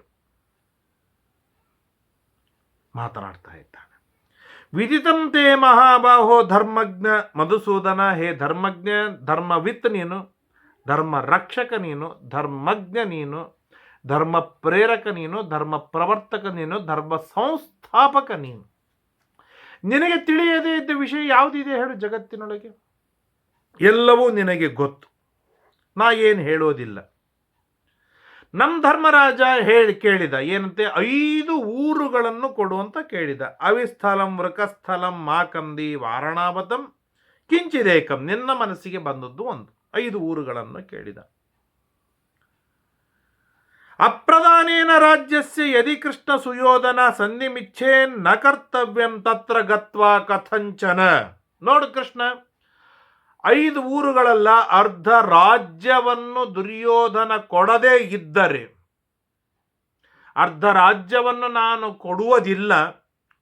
ಮಾತನಾಡ್ತಾ ಇದ್ದಾನೆ. ವಿದಿತಂತೆ ಮಹಾಬಾಹೋ ಧರ್ಮಜ್ಞ ಮಧುಸೂದನ, ಹೇ ಧರ್ಮಜ್ಞ, ಧರ್ಮವಿತ್ ನೀನು, ಧರ್ಮ ರಕ್ಷಕ ನೀನು, ಧರ್ಮಜ್ಞ ನೀನು, ಧರ್ಮ ಪ್ರೇರಕ ನೀನು, ಧರ್ಮ ಪ್ರವರ್ತಕ ನೀನು, ಧರ್ಮ ಸಂಸ್ಥಾಪಕ ನೀನು. ನಿನಗೆ ತಿಳಿಯದೇ ಇದ್ದ ವಿಷಯ ಯಾವುದಿದೆ ಹೇಳು ಜಗತ್ತಿನೊಳಗೆ? ಎಲ್ಲವೂ ನಿನಗೆ ಗೊತ್ತು, ನಾ ಏನು ಹೇಳೋದಿಲ್ಲ. ನಮ್ಮ ಧರ್ಮರಾಜ ಕೇಳಿದ ಏನಂತೆ, 5 ಊರುಗಳನ್ನು ಕೊಡುವಂತ ಕೇಳಿದ. ಅವಿಸ್ಥಲಂ ವೃಕಸ್ಥಲಂ ಮಾಕಂದಿ ವಾರಣಾವತಂ ಕಿಂಚಿದೇಕಂ. ನಿನ್ನ ಮನಸ್ಸಿಗೆ ಬಂದದ್ದು ಒಂದು 5 ಊರುಗಳನ್ನು ಕೇಳಿದ. ಅಪ್ರದಾನೇನ ರಾಜ್ಯಸ್ಯ ಯದಿ ಕೃಷ್ಣ ಸುಯೋಧನ ಸಂಧಿಮಿಚ್ಛೇನ್ ನ ಕರ್ತವ್ಯಂ ತತ್ರ ಗತ್ವಾ ಕಥಂಚನ. ನೋಡು ಕೃಷ್ಣ, 5 ಊರುಗಳಲ್ಲ, ಅರ್ಧ ರಾಜ್ಯವನ್ನು ದುರ್ಯೋಧನ ಕೊಡದೇ ಇದ್ದರೆ, ಅರ್ಧ ರಾಜ್ಯವನ್ನು ನಾನು ಕೊಡುವುದಿಲ್ಲ,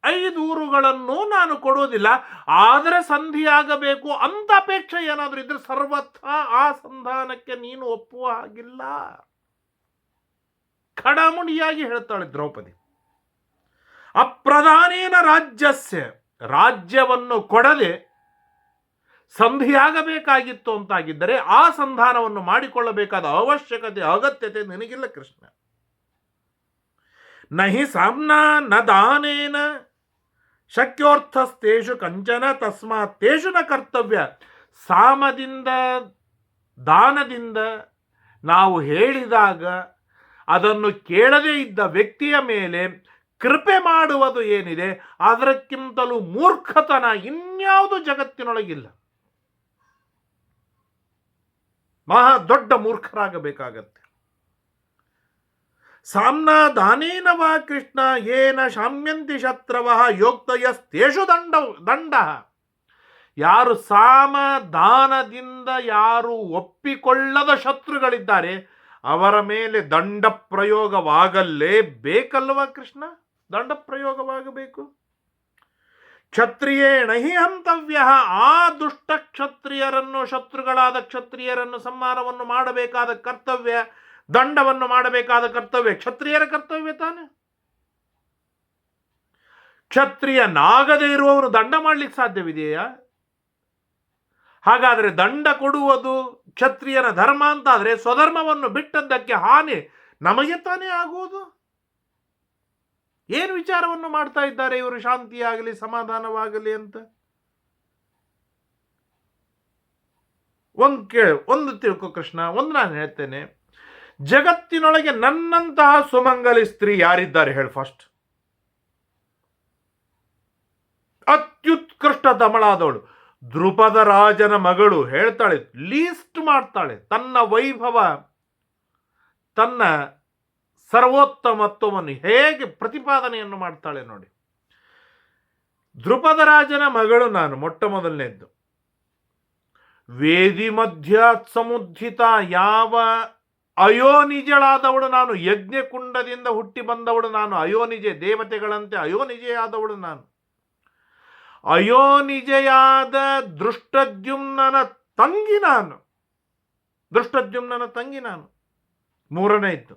5 ಊರುಗಳನ್ನು ನಾನು ಕೊಡುವುದಿಲ್ಲ, ಆದರೆ ಸಂಧಿಯಾಗಬೇಕು ಅಂತ ಅಪೇಕ್ಷೆ ಏನಾದರೂ ಇದ್ರೆ ಸರ್ವಥಾ ಆ ಸಂಧಾನಕ್ಕೆ ನೀನು ಒಪ್ಪುವ ಹಾಗಿಲ್ಲ. ಖಡಾಮುಡಿಯಾಗಿ ಹೇಳ್ತಾಳೆ ದ್ರೌಪದಿ. ಅಪ್ರಧಾನೇನ ರಾಜ್ಯಸ್ಯ, ರಾಜ್ಯವನ್ನು ಕೊಡದೆ ಸಂಧಿಯಾಗಬೇಕಾಗಿತ್ತು ಅಂತಾಗಿದ್ದರೆ ಆ ಸಂಧಾನವನ್ನು ಮಾಡಿಕೊಳ್ಳಬೇಕಾದ ಅವಶ್ಯಕತೆ ಅಗತ್ಯತೆ ನಿನಗಿಲ್ಲ ಕೃಷ್ಣ. ನಹಿ ಸಾಮ್ನಾ ನ ದಾನೇನ ಶಕ್ಯೋರ್ಥಸ್ತೇಷು ಕಂಚನ ತಸ್ಮಾತ್ ತೇಷು ನ ಕರ್ತವ್ಯ. ಸಾಮದಿಂದ ದಾನದಿಂದ ನಾವು ಹೇಳಿದಾಗ ಅದನ್ನು ಕೇಳದೇ ಇದ್ದ ವ್ಯಕ್ತಿಯ ಮೇಲೆ ಕೃಪೆ ಮಾಡುವುದು ಏನಿದೆ ಅದಕ್ಕಿಂತಲೂ ಮೂರ್ಖತನ ಇನ್ಯಾವುದು ಜಗತ್ತಿನೊಳಗಿಲ್ಲ. ಮಹಾ ದೊಡ್ಡ ಮೂರ್ಖರಾಗಬೇಕಾಗತ್ತೆ. ಸಾಮ್ನಾ ದಾನೇನ ವಾ ಕೃಷ್ಣ ಏನ ಶಾಮ್ಯಂತಿ ಶತ್ರವಃ ಯೋಕ್ತಯಸ್ತೇಷು ದಂಡ. ಯಾರು ಸಾಮ ದಾನದಿಂದ ಯಾರು ಒಪ್ಪಿಕೊಳ್ಳದ ಶತ್ರುಗಳಿದ್ದಾರೆ ಅವರ ಮೇಲೆ ದಂಡ ಪ್ರಯೋಗವಾಗಲೇಬೇಕಲ್ವ ಕೃಷ್ಣ? ದಂಡ ಪ್ರಯೋಗವಾಗಬೇಕು. ಕ್ಷತ್ರಿಯೇಣ ಹಿ ಹಂತವ್ಯ. ಆ ದುಷ್ಟ ಕ್ಷತ್ರಿಯರನ್ನು, ಶತ್ರುಗಳಾದ ಕ್ಷತ್ರಿಯರನ್ನು ಸಂಹಾರವನ್ನು ಮಾಡಬೇಕಾದ ಕರ್ತವ್ಯ, ದಂಡವನ್ನು ಮಾಡಬೇಕಾದ ಕರ್ತವ್ಯ ಕ್ಷತ್ರಿಯರ ಕರ್ತವ್ಯ ತಾನೆ. ಕ್ಷತ್ರಿಯನಾಗದೇ ಇರುವವರು ದಂಡ ಮಾಡಲಿಕ್ಕೆ ಸಾಧ್ಯವಿದೆಯಾ? ಹಾಗಾದರೆ ದಂಡ ಕೊಡುವುದು ಕ್ಷತ್ರಿಯನ ಧರ್ಮ ಅಂತಾದರೆ ಸ್ವಧರ್ಮವನ್ನು ಬಿಟ್ಟದ್ದಕ್ಕೆ ಹಾನಿ ನಮಗೆ ತಾನೇ ಆಗುವುದು. ಏನು ವಿಚಾರವನ್ನು ಮಾಡ್ತಾ ಇದ್ದಾರೆ ಇವರು? ಶಾಂತಿಯಾಗಲಿ ಸಮಾಧಾನವಾಗಲಿ ಅಂತ ಒಂದು ತಿಳ್ಕೊ ಕೃಷ್ಣ. ಒಂದು ನಾನು ಹೇಳ್ತೇನೆ, ಜಗತ್ತಿನೊಳಗೆ ನನ್ನಂತಹ ಸುಮಂಗಲಿ ಸ್ತ್ರೀ ಯಾರಿದ್ದಾರೆ ಹೇಳಿ? ಫಸ್ಟ್ ಅತ್ಯುತ್ಕೃಷ್ಟ ತಮಳಾದವಳು ದ್ರುಪದ ರಾಜನ ಮಗಳು ಹೇಳ್ತಾಳೆ, ಲೀಸ್ಟ್ ಮಾಡ್ತಾಳೆ ತನ್ನ ವೈಭವ, ತನ್ನ ಸರ್ವೋತ್ತಮತ್ವವನ್ನು ಹೇಗೆ ಪ್ರತಿಪಾದನೆಯನ್ನು ಮಾಡ್ತಾಳೆ ನೋಡಿ. ದ್ರುಪದ ರಾಜನ ಮಗಳು ನಾನು, ಮೊಟ್ಟ ಮೊದಲನೇದ್ದು. ವೇದಿ ಮಧ್ಯ ಸಮುದ್ಧಿತ, ಯಾವ ಅಯೋನಿಜಳಾದವಳು ನಾನು, ಯಜ್ಞಕುಂಡದಿಂದ ಹುಟ್ಟಿ ಬಂದವಳು ನಾನು, ಅಯೋನಿಜೆ, ದೇವತೆಗಳಂತೆ ಅಯೋನಿಜೆಯಾದವಳು ನಾನು. ಅಯೋನಿಜೆಯಾದ ದೃಷ್ಟದ್ಯುಮ್ನನ ತಂಗಿ ನಾನು, ದೃಷ್ಟದ್ಯುಮ್ನನ ತಂಗಿ ನಾನು. ಮೂರನೇ ಇತ್ತು,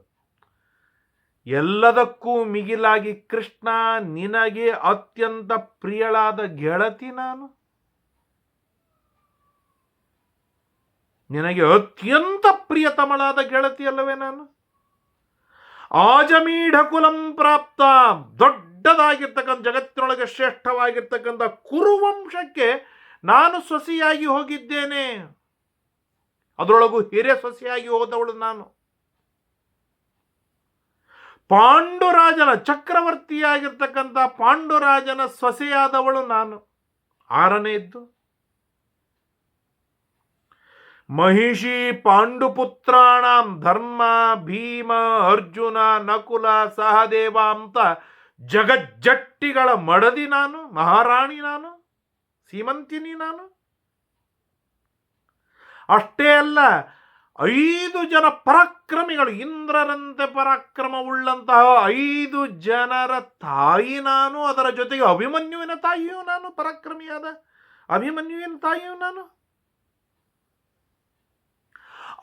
ಎಲ್ಲದಕ್ಕೂ ಮಿಗಿಲಾಗಿ ಕೃಷ್ಣ ನಿನಗೆ ಅತ್ಯಂತ ಪ್ರಿಯಳಾದ ಗೆಳತಿ ನಾನು, ನಿನಗೆ ಅತ್ಯಂತ ಪ್ರಿಯತಮಳಾದ ಗೆಳತಿ ಅಲ್ಲವೇ ನಾನು. ಆಜಮೀಢ ಕುಲಂ ಪ್ರಾಪ್ತ, ದೊಡ್ಡದಾಗಿರ್ತಕ್ಕಂಥ ಜಗತ್ತಿನೊಳಗೆ ಶ್ರೇಷ್ಠವಾಗಿರ್ತಕ್ಕಂಥ ಕುರುವಂಶಕ್ಕೆ ನಾನು ಸೊಸೆಯಾಗಿ ಹೋಗಿದ್ದೇನೆ. ಅದರೊಳಗೂ ಹಿರಿಯ ಸೊಸೆಯಾಗಿ ಹೋದವಳು ನಾನು. ಪಾಂಡುರಾಜನ, ಚಕ್ರವರ್ತಿಯಾಗಿರ್ತಕ್ಕಂಥ ಪಾಂಡುರಾಜನ ಸೊಸೆಯಾದವಳು ನಾನು. ಆರನೆಯದ್ದು, ಮಹಿಷಿ ಪಾಂಡುಪುತ್ರಾಣಂ ಧರ್ಮ ಭೀಮ ಅರ್ಜುನ ನಕುಲ ಸಹದೇವ ಅಂತ ಜಗಜ್ಜಟ್ಟಿಗಳ ಮಡದಿ ನಾನು, ಮಹಾರಾಣಿ ನಾನು, ಸೀಮಂತಿನಿ ನಾನು. ಅಷ್ಟೇ ಅಲ್ಲ, 5 ಜನ ಪರಾಕ್ರಮಿಗಳು, ಇಂದ್ರರಂತೆ ಪರಾಕ್ರಮವುಳ್ಳಂತಹ 5 ಜನರ ತಾಯಿ ನಾನು. ಅದರ ಜೊತೆಗೆ ಅಭಿಮನ್ಯುವಿನ ತಾಯಿಯೂ ನಾನು, ಪರಾಕ್ರಮಿಯಾದ ಅಭಿಮನ್ಯುವಿನ ತಾಯಿಯೂ ನಾನು.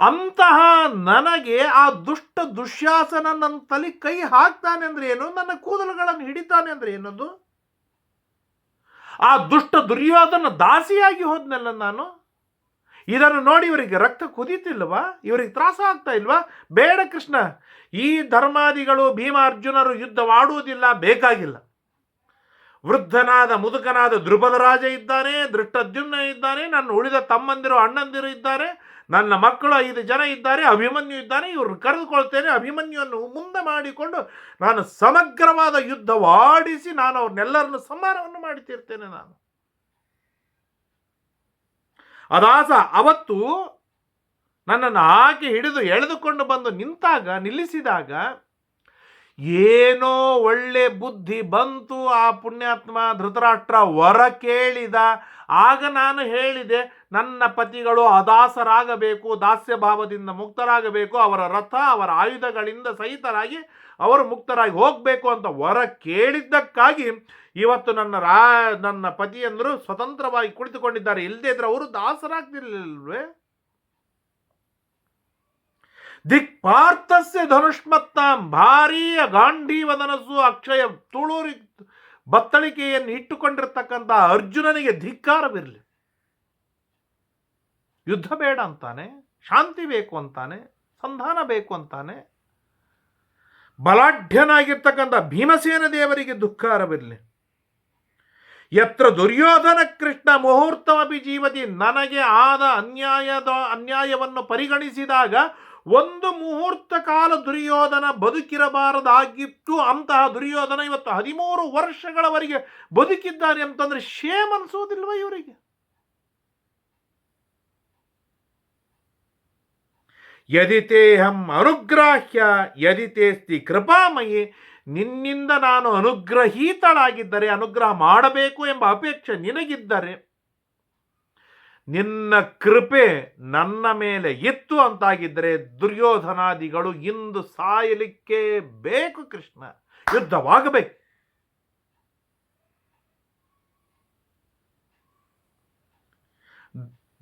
ಅಂತಹ ನನಗೆ ಆ ದುಷ್ಟ ದುಶ್ಯಾಸನ ನನ್ನ ತಲೆ ಕೈ ಹಾಕ್ತಾನೆ ಅಂದ್ರೆ ಏನು? ನನ್ನ ಕೂದಲುಗಳನ್ನು ಹಿಡಿತಾನೆ ಅಂದ್ರೆ ಏನದು? ಆ ದುಷ್ಟ ದುರ್ಯೋಧನ ದಾಸಿಯಾಗಿ ಹೋದ್ನಲ್ಲ ನಾನು. ಇದನ್ನು ನೋಡಿ ಇವರಿಗೆ ರಕ್ತ ಕುದೀತಿಲ್ವಾ? ಇವರಿಗೆ ತ್ರಾಸ ಆಗ್ತಾ ಇಲ್ವಾ? ಬೇಡ ಕೃಷ್ಣ, ಈ ಧರ್ಮಾದಿಗಳು ಭೀಮಾರ್ಜುನರು ಯುದ್ಧವಾಡುವುದಿಲ್ಲ, ಬೇಕಾಗಿಲ್ಲ. ವೃದ್ಧನಾದ ಮುದುಕನಾದ ದ್ರುಪದ ರಾಜ ಇದ್ದಾನೆ, ದೃಷ್ಟದ್ಯುಮ್ನ ಇದ್ದಾನೆ, ನನ್ನ ಉಳಿದ ತಮ್ಮಂದಿರು ಅಣ್ಣಂದಿರು ಇದ್ದಾರೆ, ನನ್ನ ಮಕ್ಕಳು 5 ಜನ ಇದ್ದಾರೆ, ಅಭಿಮನ್ಯು ಇದ್ದಾನೆ, ಇವ್ರನ್ನ ಕರೆದುಕೊಳ್ತೇನೆ. ಅಭಿಮನ್ಯುವನ್ನು ಮುಂದೆ ಮಾಡಿಕೊಂಡು ನಾನು ಸಮಗ್ರವಾದ ಯುದ್ಧವಾಡಿಸಿ ನಾನು ಅವ್ರನ್ನೆಲ್ಲರನ್ನು ಸಂಹಾರವನ್ನು ಮಾಡುತ್ತಿರ್ತೇನೆ. ನಾನು ಅದಾಸ ಅವತ್ತು ನನ್ನನ್ನು ಹಾಕಿ ಹಿಡಿದು ಎಳೆದುಕೊಂಡು ಬಂದು ನಿಲ್ಲಿಸಿದಾಗ ಏನೋ ಒಳ್ಳೆ ಬುದ್ಧಿ ಬಂತು ಆ ಪುಣ್ಯಾತ್ಮ ಧೃತರಾಷ್ಟ್ರ ವರ ಕೇಳಿದ. ಆಗ ನಾನು ಹೇಳಿದೆ, ನನ್ನ ಪತಿಗಳು ಅದಾಸರಾಗಬೇಕು, ದಾಸ್ಯ ಭಾವದಿಂದ ಮುಕ್ತರಾಗಬೇಕು, ಅವರ ರಥ ಅವರ ಆಯುಧಗಳಿಂದ ಸಹಿತರಾಗಿ ಅವರು ಮುಕ್ತರಾಗಿ ಹೋಗಬೇಕು ಅಂತ ವರ ಕೇಳಿದ್ದಕ್ಕಾಗಿ ಇವತ್ತು ನನ್ನ ಪತಿಯಂದರು ಸ್ವತಂತ್ರವಾಗಿ ಕುಳಿತುಕೊಂಡಿದ್ದಾರೆ. ಇಲ್ಲದೇ ಇದ್ರೆ ಅವರು ದಾಸರಾಗ್ತಿರ್ಲಿಲ್ವೇ? ದಿಕ್ಪಾರ್ಥಸ್ಯ ಧನುಷ್ಮತ್ತಾಂ ಭಾರೀಯ ಗಾಂಧೀವದನಸ್ಸು ಅಕ್ಷಯ ತುಳೂರಿ ಬತ್ತಳಿಕೆಯನ್ನು ಇಟ್ಟುಕೊಂಡಿರ್ತಕ್ಕಂಥ ಅರ್ಜುನನಿಗೆ ಧಿಕ್ಕಾರವಿರಲಿ. ಯುದ್ಧ ಬೇಡ ಅಂತಾನೆ, ಶಾಂತಿ ಬೇಕು ಅಂತಾನೆ, ಸಂಧಾನ ಬೇಕು ಅಂತಾನೆ. ಬಲಾಢ್ಯನಾಗಿರ್ತಕ್ಕಂಥ ಭೀಮಸೇನ ದೇವರಿಗೆ ದುಃಖಾರವಿರಲಿ. ಯತ್ರ ದುರ್ಯೋಧನ ಕೃಷ್ಣ ಮುಹೂರ್ತಮಪಿ ಜೀವತಿ, ನನಗೆ ಆದ ಅನ್ಯಾಯವನ್ನು ಪರಿಗಣಿಸಿದಾಗ ಒಂದು ಮುಹೂರ್ತ ಕಾಲ ದುರ್ಯೋಧನ ಬದುಕಿರಬಾರದಾಗಿತ್ತು. ಅಂತಹ ದುರ್ಯೋಧನ ಇವತ್ತು 13 ವರ್ಷಗಳವರೆಗೆ ಬದುಕಿದ್ದಾನೆ ಅಂತಂದ್ರೆ ಶೇಮ್ ಅನ್ಸೋದಿಲ್ವ ಇವರಿಗೆ? ಯದಿತೇಹಂ ಅನುಗ್ರಾಹ್ಯ ಯದಿತೇಸ್ತಿ ಕೃಪಾಮಯಿ, ನಿನ್ನಿಂದ ನಾನು ಅನುಗ್ರಹೀತಳಾಗಿದ್ದರೆ, ಅನುಗ್ರಹ ಮಾಡಬೇಕು ಎಂಬ ಅಪೇಕ್ಷೆ ನಿನಗಿದ್ದರೆ, ನಿನ್ನ ಕೃಪೆ ನನ್ನ ಮೇಲೆ ಇತ್ತು ಅಂತಾಗಿದ್ದರೆ ದುರ್ಯೋಧನಾದಿಗಳು ಇಂದು ಸಾಯಲಿಕ್ಕೆ ಬೇಕು ಕೃಷ್ಣ, ಯುದ್ಧವಾಗಬೇಕು.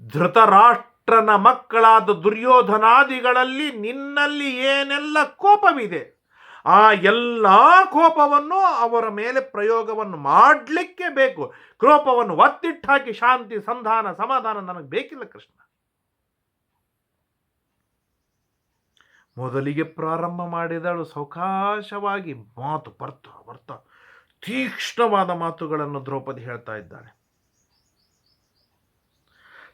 ಧೃತರಾಷ್ಟ್ರನ ಮಕ್ಕಳಾದ ದುರ್ಯೋಧನಾದಿಗಳಲ್ಲಿ ನಿನ್ನಲ್ಲಿ ಏನೆಲ್ಲ ಕೋಪವಿದೆ, ಆ ಎಲ್ಲ ಕೋಪವನ್ನು ಅವರ ಮೇಲೆ ಪ್ರಯೋಗವನ್ನು ಮಾಡಲಿಕ್ಕೆ ಬೇಕು. ಕೋಪವನ್ನು ಒತ್ತಿಟ್ಟಾಕಿ ಶಾಂತಿ ಸಂಧಾನ ಸಮಾಧಾನ ನನಗೆ ಬೇಕಿಲ್ಲ ಕೃಷ್ಣ. ಮೊದಲಿಗೆ ಪ್ರಾರಂಭ ಮಾಡಿದಳು ಸೌಕಾಶವಾಗಿ, ಮಾತು ಬರ್ತಾ ತೀಕ್ಷ್ಣವಾದ ಮಾತುಗಳನ್ನು ದ್ರೌಪದಿ ಹೇಳ್ತಾ ಇದ್ದಾಳೆ.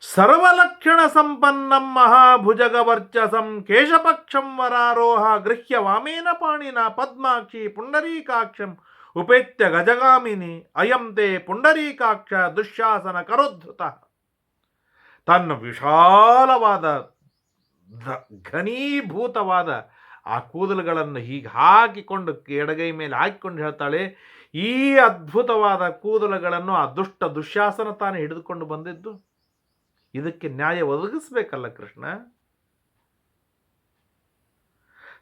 ಸರ್ವಲಕ್ಷಣ ಸಂಪನ್ನಂ ಮಹಾಭುಜಗವರ್ಚಸಂ ಕೇಶಪಕ್ಷಂ ವರಾರೋಹ ಗೃಹ್ಯ ವಾಮೇನ ಪಾಣಿನ ಪದ್ಮಾಕ್ಷಿ ಪುಂಡರೀಕಾಕ್ಷಂ ಉಪೇತ್ಯ ಗಜಗಾಮಿನಿ ಅಯಂ ತೇ ಪುಂಡರೀಕಾಕ್ಷ ದುಶ್ಯಾಸನ ಕರೋದ್ಧೃತ. ತನ್ನ ವಿಶಾಲವಾದ ಘನೀಭೂತವಾದ ಆ ಕೂದಲುಗಳನ್ನು ಹೀಗೆ ಹಾಕಿಕೊಂಡು ಎಡಗೈ ಮೇಲೆ ಹಾಕಿಕೊಂಡು ಹೇಳ್ತಾಳೆ, ಈ ಅದ್ಭುತವಾದ ಕೂದಲುಗಳನ್ನು ಆ ದುಶ್ಯಾಸನ ತಾನೇ ಹಿಡಿದುಕೊಂಡು ಬಂದಿದ್ದು. ಇದಕ್ಕೆ ನ್ಯಾಯ ಒದಗಿಸ್ಬೇಕಲ್ಲ ಕೃಷ್ಣ.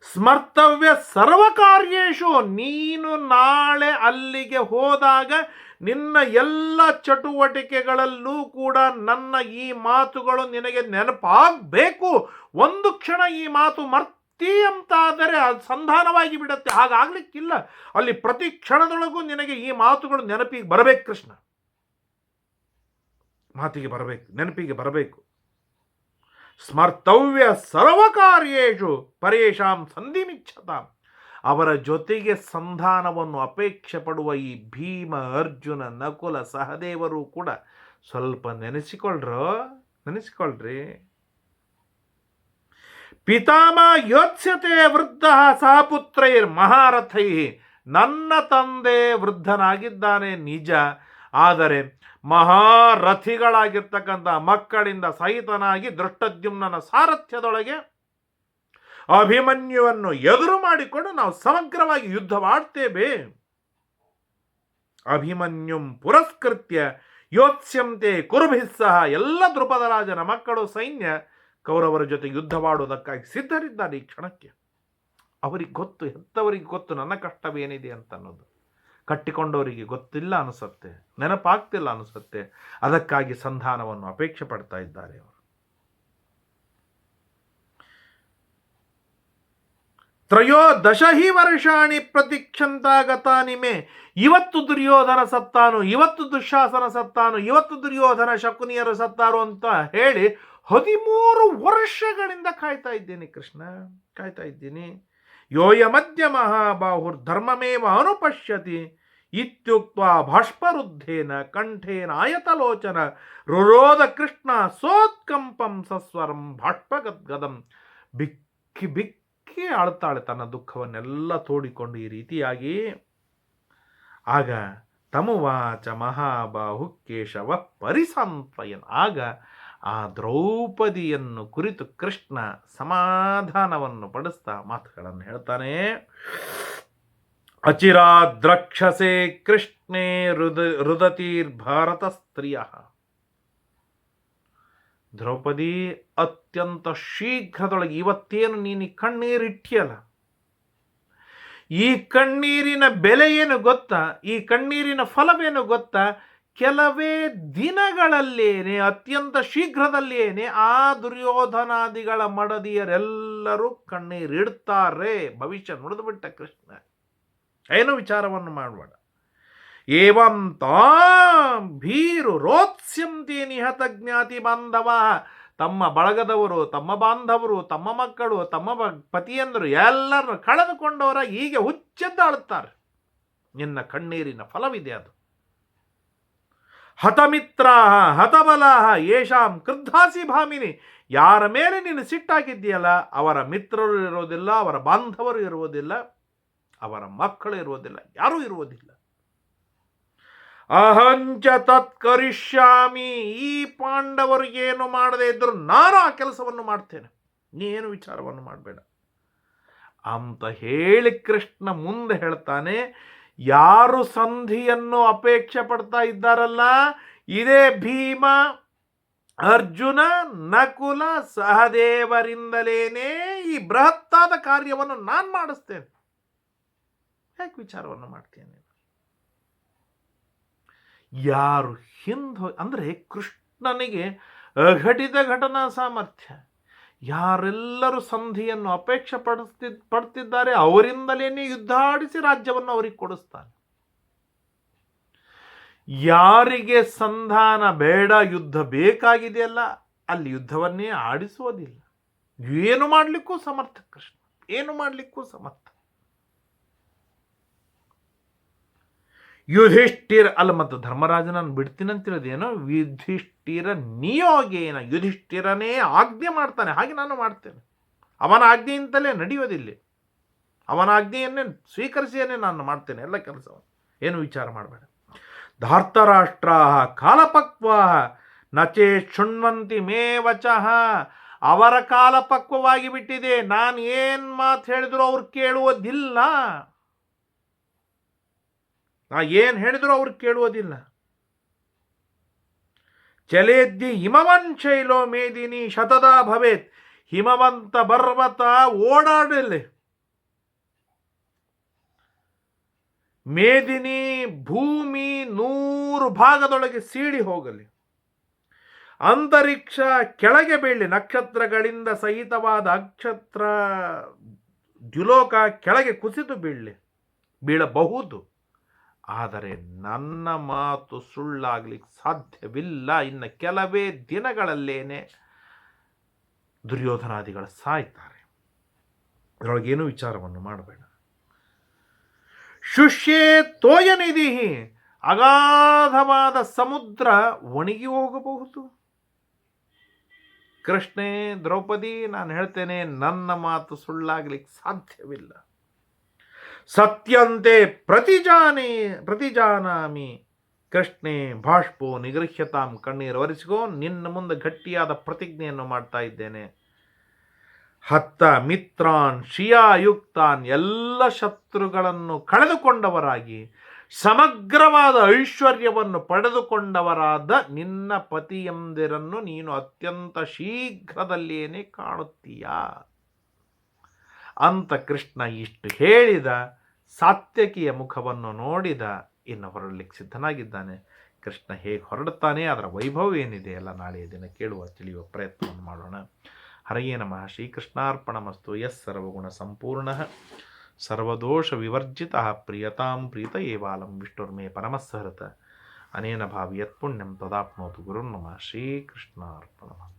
ಸ್ಮರ್ತವ್ಯ ಸರ್ವಕಾರ್ಯೇಶು, ನೀನು ನಾಳೆ ಅಲ್ಲಿಗೆ ಹೋದಾಗ ನಿನ್ನ ಎಲ್ಲ ಚಟುವಟಿಕೆಗಳಲ್ಲೂ ಕೂಡ ನನ್ನ ಈ ಮಾತುಗಳು ನಿನಗೆ ನೆನಪಾಗಬೇಕು. ಒಂದು ಕ್ಷಣ ಈ ಮಾತು ಮರ್ತಿ ಅಂತಾದರೆ ಅದು ಸಂಧಾನವಾಗಿ ಬಿಡುತ್ತೆ. ಹಾಗಾಗ್ಲಿಕ್ಕಿಲ್ಲ. ಅಲ್ಲಿ ಪ್ರತಿ ಕ್ಷಣದೊಳಗೂ ನಿನಗೆ ಈ ಮಾತುಗಳು ನೆನಪಿಗೆ ಬರಬೇಕು ಕೃಷ್ಣ. ಮಾತಿಗೆ ಬರಬೇಕು, ನೆನಪಿಗೆ ಬರಬೇಕು. ಸ್ಮರ್ತವ್ಯ ಸರ್ವಕಾರ್ಯೇಷು ಪರೇಶಾಂ ಸಂಧಿಮಿಚ್ಛತಾಂ. ಅವರ ಜೊತೆಗೆ ಸಂಧಾನವನ್ನು ಅಪೇಕ್ಷೆ ಪಡುವ ಈ ಭೀಮ ಅರ್ಜುನ ನಕುಲ ಸಹದೇವರು ಕೂಡ ಸ್ವಲ್ಪ ನೆನೆಸಿಕೊಳ್ಳ್ರಿ. ಪಿತಾಮ ಯೋತ್ಸ್ಯತೆ ವೃದ್ಧ ಸಹಪುತ್ರೈರ್ ಮಹಾರಥೈ. ನನ್ನ ತಂದೆ ವೃದ್ಧನಾಗಿದ್ದಾನೆ ನಿಜ, ಆದರೆ ಮಹಾರಥಿಗಳಾಗಿರ್ತಕ್ಕಂಥ ಮಕ್ಕಳಿಂದ ಸಹಿತನಾಗಿ ದೃಷ್ಟದ್ಯುಮ್ನನ ಸಾರಥ್ಯದೊಳಗೆ ಅಭಿಮನ್ಯುವನ್ನು ಎದುರು ಮಾಡಿಕೊಂಡು ನಾವು ಸಮಗ್ರವಾಗಿ ಯುದ್ಧವಾಡ್ತೇವೆ. ಅಭಿಮನ್ಯುಂ ಪುರಸ್ಕೃತ್ಯ ಯೋತ್ಸ್ಯಂತೆ ಕುರುಭಿಸ್ಸಹ. ಎಲ್ಲ ದ್ರುಪದ ರಾಜನ ಮಕ್ಕಳು ಸೈನ್ಯ ಕೌರವರ ಜೊತೆ ಯುದ್ಧವಾಡುವುದಕ್ಕಾಗಿ ಸಿದ್ಧರಿದ್ದಾರೆ ಈ ಕ್ಷಣಕ್ಕೆ. ಅವರಿಗೆ ಗೊತ್ತು, ಹೆತ್ತವರಿಗೆ ಗೊತ್ತು ನನ್ನ ಕಷ್ಟವೇನಿದೆ ಅಂತ ಅನ್ನೋದು. ಕಟ್ಟಿಕೊಂಡವರಿಗೆ ಗೊತ್ತಿಲ್ಲ ಅನಿಸುತ್ತೆ, ನೆನಪಾಗ್ತಿಲ್ಲ ಅನಿಸುತ್ತೆ. ಅದಕ್ಕಾಗಿ ಸಂಧಾನವನ್ನು ಅಪೇಕ್ಷೆ ಪಡ್ತಾ ಇದ್ದಾರೆ ಅವರು. ತ್ರಯೋದಶ ಹಿ ವರ್ಷಾಣಿ ಪ್ರತೀಕ್ಷಂತಾಗತಾನಿ ಮೇ. ಇವತ್ತು ದುರ್ಯೋಧನ ಸತ್ತಾನು, ಇವತ್ತು ದುಶ್ಯಾಸನ ಸತ್ತಾನು, ಇವತ್ತು ದುರ್ಯೋಧನ ಶಕುನಿಯರು ಸತ್ತಾರು ಅಂತ ಹೇಳಿ 13 ವರ್ಷಗಳಿಂದ ಕಾಯ್ತಾ ಇದ್ದೇನೆ ಕೃಷ್ಣ, ಕಾಯ್ತಾ ಇದ್ದೀನಿ. ಯೋಯ ಮಧ್ಯ ಮಹಾಬಾಹುರ್ಧರ್ಮಮೇವ ಅನುಪಶ್ಯತಿ ಇತ್ಯುಕ್ತ ಬಾಷ್ಪರುದ್ಧೇನ ಕಂಠೇನ ಆಯತಲೋಚನ ರುರೋಧ ಕೃಷ್ಣ ಸೋತ್ಕಂಪಂ ಸಸ್ವರಂ ಬಾಷ್ಪಗದ್ಗದಂ. ಬಿಕ್ಕಿ ಬಿಕ್ಕಿ ಆಳ್ತಾಳೆ ತನ್ನ ದುಃಖವನ್ನೆಲ್ಲ ತೋಡಿಕೊಂಡು ಈ ರೀತಿಯಾಗಿ. ಆಗ ತಮುವಾಚ ಮಹಾಬಾಹು ಕೇಶವ ಪರಿಸಂತ್ವಯನ್. ಆಗ ಆ ದ್ರೌಪದಿಯನ್ನು ಕುರಿತು ಕೃಷ್ಣ ಸಮಾಧಾನವನ್ನು ಪಡಿಸ್ತಾ ಮಾತುಗಳನ್ನು ಹೇಳ್ತಾನೆ. ಅಚಿರಾದ್ರಕ್ಷಸೆ ಕೃಷ್ಣೇ ರುದತೀರ್ಭಾರತ ಸ್ತ್ರೀಯ. ದ್ರೌಪದಿ, ಅತ್ಯಂತ ಶೀಘ್ರದೊಳಗೆ ಇವತ್ತೇನು ನೀನು ಕಣ್ಣೀರಿಟ್ಟಿಯಲ್ಲ, ಈ ಕಣ್ಣೀರಿನ ಬೆಲೆ ಏನು ಗೊತ್ತಾ, ಈ ಕಣ್ಣೀರಿನ ಫಲವೇನು ಗೊತ್ತಾ? ಕೆಲವೇ ದಿನಗಳಲ್ಲೇನೆ, ಅತ್ಯಂತ ಶೀಘ್ರದಲ್ಲೇನೆ ಆ ದುರ್ಯೋಧನಾದಿಗಳ ಮಡದಿಯರೆಲ್ಲರೂ ಕಣ್ಣೀರಿಡ್ತಾರೆ. ಭವಿಷ್ಯ ನುಡಿದುಬಿಟ್ಟ ಕೃಷ್ಣ. ಏನು ವಿಚಾರವನ್ನು ಮಾಡಬೇಡ. ಏವಂ ತಾಂ ಭೀರು ರೋತ್ಸ್ಯಂತಿ ನಿಹತ ಜ್ಞಾತಿ ಬಾಂಧವ. ತಮ್ಮ ಬಳಗದವರು, ತಮ್ಮ ಬಾಂಧವರು, ತಮ್ಮ ಮಕ್ಕಳು, ತಮ್ಮ ಪತಿಯಂದರು ಎಲ್ಲರನ್ನು ಕಳೆದುಕೊಂಡವರ ಹೀಗೆ ಹುಚ್ಚೆದ್ದಾಳುತ್ತಾರೆ. ನಿನ್ನ ಕಣ್ಣೀರಿನ ಫಲವಿದೆ ಅದು. ಹತಮಿತ್ರ ಹತಬಲ ಯೇಷಾಂ ಕ್ರುದ್ಧಾಸಿ ಭಾಮಿನಿ. ಯಾರ ಮೇಲೆ ನೀನು ಸಿಟ್ಟಾಗಿದ್ದೀಯಲ್ಲ ಅವರ ಮಿತ್ರರು ಇರುವುದಿಲ್ಲ, ಅವರ ಬಾಂಧವರು ಇರುವುದಿಲ್ಲ, ಅವರ ಮಕ್ಕಳು ಇರುವುದಿಲ್ಲ, ಯಾರೂ ಇರುವುದಿಲ್ಲ. ಅಹಂಚ ತತ್ಕರಿಷ್ಯಾಮಿ. ಈ ಪಾಂಡವರು ಏನು ಮಾಡದೇ ಇದ್ದರೂ ನಾನು ಆ ಕೆಲಸವನ್ನು ಮಾಡ್ತೇನೆ, ನೀನು ವಿಚಾರವನ್ನು ಮಾಡಬೇಡ ಅಂತ ಹೇಳಿ ಕೃಷ್ಣ ಮುಂದೆ ಹೇಳ್ತಾನೆ. ಯಾರು ಸಂಧಿಯನ್ನು ಅಪೇಕ್ಷೆ ಪಡ್ತಾ ಇದ್ದಾರಲ್ಲ, ಇದೇ ಭೀಮ, ಅರ್ಜುನ, ನಕುಲ, ಸಹದೇವರಿಂದಲೇನೇ ಈ ಬೃಹತ್ತಾದ ಕಾರ್ಯವನ್ನು ನಾನು ಮಾಡಿಸ್ತೇನೆ. ಯಾಕೆ ವಿಚಾರವನ್ನು ಮಾಡ್ತೇನೆ? ಯಾರು ಅಂದರೆ ಕೃಷ್ಣನಿಗೆ ಅಘಟಿತ ಘಟನಾ ಸಾಮರ್ಥ್ಯ. ಯಾರೆಲ್ಲರೂ ಸಂಧಿಯನ್ನು ಅಪೇಕ್ಷೆ ಪಡ್ತಿದ್ದಾರೆ ಅವರಿಂದಲೇನೆ ಯುದ್ಧ ಆಡಿಸಿ ರಾಜ್ಯವನ್ನು ಅವರಿಗೆ ಕೊಡಿಸ್ತಾನೆ. ಯಾರಿಗೆ ಸಂಧಾನ ಬೇಡ, ಯುದ್ಧ ಬೇಕಾಗಿದೆಯಲ್ಲ, ಅಲ್ಲಿ ಯುದ್ಧವನ್ನೇ ಆಡಿಸುವುದಿಲ್ಲ. ಏನು ಮಾಡಲಿಕ್ಕೂ ಸಮರ್ಥ ಕೃಷ್ಣ, ಏನು ಮಾಡಲಿಕ್ಕೂ ಸಮರ್ಥ. ಯುಧಿಷ್ಠಿರ ಅಲ್ಲ, ಮತ್ತು ಧರ್ಮರಾಜನನ್ನು ಬಿಡ್ತೀನಂತಿರೋದೇನೋ, ಯುಧಿಷ್ಠಿರ ನಿಯೋಗೇನ. ಯುಧಿಷ್ಠಿರನೇ ಆಜ್ಞೆ ಮಾಡ್ತಾನೆ, ಹಾಗೆ ನಾನು ಮಾಡ್ತೇನೆ. ಅವನ ಆಜ್ಞೆಯಿಂದಲೇ ನಡೆಯೋದಿಲ್ಲ, ಅವನ ಆಜ್ಞೆಯನ್ನೇ ಸ್ವೀಕರಿಸಿಯೇ ನಾನು ಮಾಡ್ತೇನೆ ಎಲ್ಲ ಕೆಲಸವನ್ನು. ಏನು ವಿಚಾರ ಮಾಡಬೇಡ. ಧಾರ್ತರಾಷ್ಟ್ರ ಕಾಲಪಕ್ವ ನಚೇ ಶೃಣ್ವಂತಿ ಮೇ ವಚಃ. ಅವರ ಕಾಲಪಕ್ವವಾಗಿ ಬಿಟ್ಟಿದೆ, ನಾನು ಏನು ಮಾತು ಹೇಳಿದ್ರು ಅವ್ರು ಕೇಳುವುದಿಲ್ಲ. ನಾ ಏನು ಹೇಳಿದ್ರು ಅವ್ರು ಕೇಳುವುದಿಲ್ಲ. ಚಲೇದ್ದಿ ಹಿಮವನ್ ಶೈಲೋ ಮೇದಿನಿ ಶತದಾ ಭವೇತ್. ಹಿಮವಂತ ಪರ್ವತ ಓಡಾಡಲಿ, ಮೇದಿನಿ ಭೂಮಿ 100 ಭಾಗದೊಳಗೆ ಸೀಳಿ ಹೋಗಲಿ, ಅಂತರಿಕ್ಷ ಕೆಳಗೆ ಬೀಳಲಿ, ನಕ್ಷತ್ರಗಳಿಂದ ಸಹಿತವಾದ ಅಕ್ಷತ್ರ ದ್ಯುಲೋಕ ಕೆಳಗೆ ಕುಸಿದು ಬೀಳಬಹುದು. ಆದರೆ ನನ್ನ ಮಾತು ಸುಳ್ಳಾಗ್ಲಿಕ್ಕೆ ಸಾಧ್ಯವಿಲ್ಲ. ಇನ್ನು ಕೆಲವೇ ದಿನಗಳಲ್ಲೇನೆ ದುರ್ಯೋಧನಾದಿಗಳು ಸಾಯ್ತಾರೆ. ಅದರೊಳಗೇನು ವಿಚಾರವನ್ನು ಮಾಡಬೇಡ. ಶುಷ್ಯೇ ತೋಯನಿಧಿ. ಅಗಾಧವಾದ ಸಮುದ್ರ ಒಣಗಿ ಹೋಗಬಹುದು. ಕೃಷ್ಣೇ, ದ್ರೌಪದಿ, ನಾನು ಹೇಳ್ತೇನೆ, ನನ್ನ ಮಾತು ಸುಳ್ಳಾಗ್ಲಿಕ್ಕೆ ಸಾಧ್ಯವಿಲ್ಲ. ಸತ್ಯಂತೆ ಪ್ರತಿಜಾನಾಮಿ ಕೃಷ್ಣೇ ಬಾಷ್ಪೋ ನಿಗೃಹ್ಯತಾಂ. ಕಣ್ಣೀರು ಒರೆಸಿಕೋ, ನಿನ್ನ ಮುಂದೆ ಗಟ್ಟಿಯಾದ ಪ್ರತಿಜ್ಞೆಯನ್ನು ಮಾಡ್ತಾ ಇದ್ದೇನೆ. ಹತ್ತ ಮಿತ್ರಾನ್ ಶಿಯಾಯುಕ್ತಾನ್. ಎಲ್ಲ ಶತ್ರುಗಳನ್ನು ಕಳೆದುಕೊಂಡವರಾಗಿ ಸಮಗ್ರವಾದ ಐಶ್ವರ್ಯವನ್ನು ಪಡೆದುಕೊಂಡವರಾದ ನಿನ್ನ ಪತಿಯಂದಿರನ್ನು ನೀನು ಅತ್ಯಂತ ಶೀಘ್ರದಲ್ಲಿಯೇ ಕಾಣುತ್ತೀಯಾ ಅಂತ ಕೃಷ್ಣ ಇಷ್ಟು ಹೇಳಿದ. ಸಾತ್ಯಕಿಯ ಮುಖವನ್ನು ನೋಡಿದ, ಇನ್ನು ಹೊರಡಲಿಕ್ಕೆ ಸಿದ್ಧನಾಗಿದ್ದಾನೆ. ಕೃಷ್ಣ ಹೇಗೆ ಹೊರಡುತ್ತಾನೆ, ಅದರ ವೈಭವ ಏನಿದೆ ಎಲ್ಲ ನಾಳೆಯ ದಿನ ತಿಳಿಯುವ ಪ್ರಯತ್ನವನ್ನು ಮಾಡೋಣ. ಹರಯೇ ನಮಃ. ಶ್ರೀಕೃಷ್ಣಾರ್ಪಣಮಸ್ತು. ಯಸ್ ಸರ್ವಗುಣ ಸಂಪೂರ್ಣಃ ಸರ್ವದೋಷ ವಿವರ್ಜಿತಃ ಪ್ರಿಯತಾಂ ಪ್ರೀತ ಏವಾಲಂ ವಿಷ್ಣುರ್ಮೇ ಪರಮಸ್ಸಹೃತ ಅನೇನ ಭಾವಿ ಯತ್ಪುಣ್ಯಂ ತದಾಪ್ನೋತು ಗುರುರ್ನಮಃ. ಶ್ರೀಕೃಷ್ಣಾರ್ಪಣಮಸ್ತು.